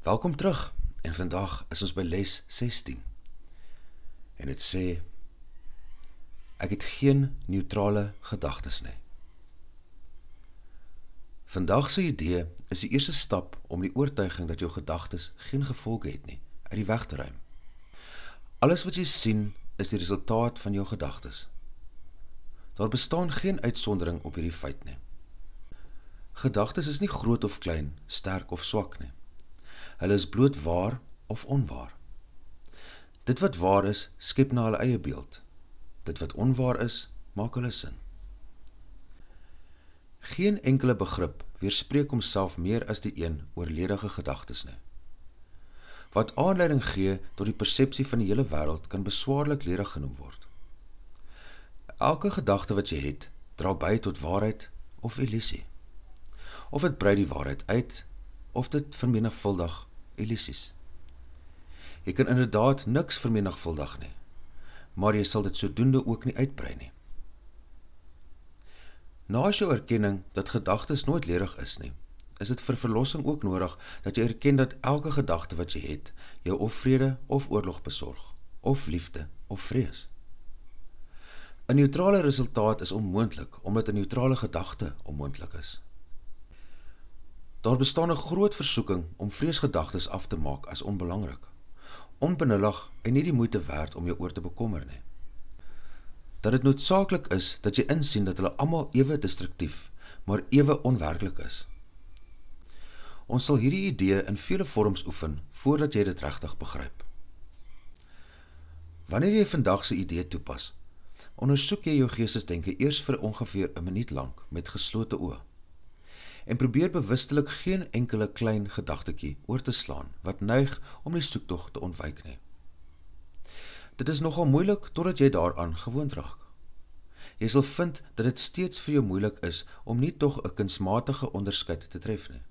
Welkom terug, en vandag is ons by les 16. En het sê, ek het geen neutrale gedagtes nie. Vandag se idee is die eerste stap om die oortuiging dat jou gedagtes geen gevolge het nie, uit die weg te ruim. Alles wat jy sien is die resultaat van jou gedagtes. Daar bestaan geen uitsondering op hierdie feit nie. Gedagtes is nie groot of klein, sterk of swak nie. Hulle is bloot waar of onwaar. Dit wat waar is, skep na hulle eie beeld. Dit wat onwaar is, maak hulle sin. Geen enkele begrip weerspreek homself meer as die een oorledige gedagtes nie. Wat aanleiding gee tot die persepsie van die hele wêreld kan beswaarlik ledig genoem word. Elke gedagte wat jy het, dra by tot waarheid of illusie. Of dit brei die waarheid uit, of dit vermenigvuldig illusies. Jy kan inderdaad niks vermenigvuldig nie, maar jy sal dit sodoende ook nie uitbrei nie. Na jou erkenning dat gedagtes nooit ledig is nie, is dit vir verlossing ook nodig dat jy erken dat elke gedagte wat jy het, jou of vrede of oorlog besorg, of liefde of vrees. 'n neutrale resultaat is onmoontlik, omdat 'n neutrale gedagte onmoontlik is. Daar bestaan 'n groot versoeking om vreesgedagtes af te maak as onbelangrik, onbenullig en nie die moeite werd om jou oor te bekommer nie. Dat dit noodsaaklik is dat jy insien dat hulle almal ewe destruktief, maar ewe onwerklik is. Ons sal hierdie idee in vele vorms oefen, voordat jy dit regtig begryp. Wanneer jy vandag se idee toepas, ondersoek jy jou geestesdenke eers vir ongeveer 'n minuut lank met geslote oë en probeer bewustelik geen enkele klein gedagtetjie oor te slaan wat neig om die soektog te ontwyk nie. Dit is nogal moeilik totdat jy daaraan gewoond raak. Jy sal vind dat dit steeds vir jou moeilik is om nie tog 'n kunsmatige onderskeid te tref nie.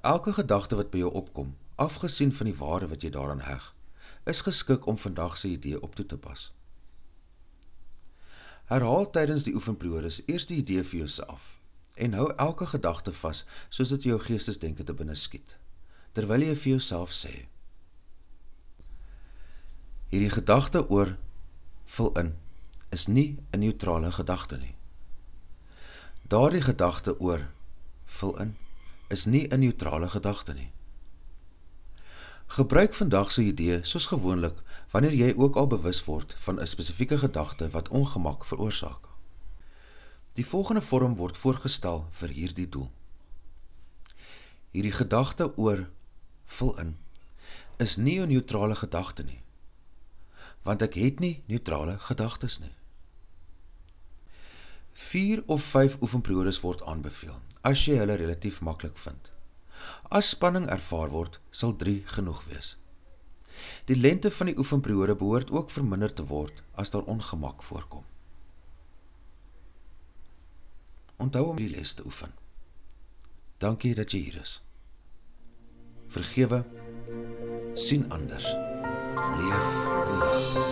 Elke gedagte wat by jou opkom, afgesien van die waarde wat jy daaraan heg, is geskik om vandag se idee op toe te pas. Herhaal tydens die oefenperiodes eers die idee vir jouself en hou elke gedagte vas soos dit jou geestesdenke te binne skiet, terwyl jy vir jouself sê: hierdie gedagte oor vul in is nie 'n neutrale gedagte nie. Daardie gedagte oor vul in is nie 'n neutrale gedagte nie. Gebruik vandag se idee soos gewoonlik wanneer jy ook al bewus word van 'n spesifieke gedagte wat ongemak veroorsaak. Die volgende vorm word voorgestel vir hierdie doel. Hierdie gedagte oor vul in is nie 'n neutrale gedagte nie, want ek het nie neutrale gedagtes nie. 4 of 5 oefenperiodes word aanbeveel, as jy hulle relatief maklik vind. As spanning ervaar word, sal 3 genoeg wees. Die lengte van die oefenperiode behoort ook verminder te word as daar ongemak voorkom. Onthou om die les te oefen. Dankie dat jy hier is. Vergewe, sien anders, leef en lig.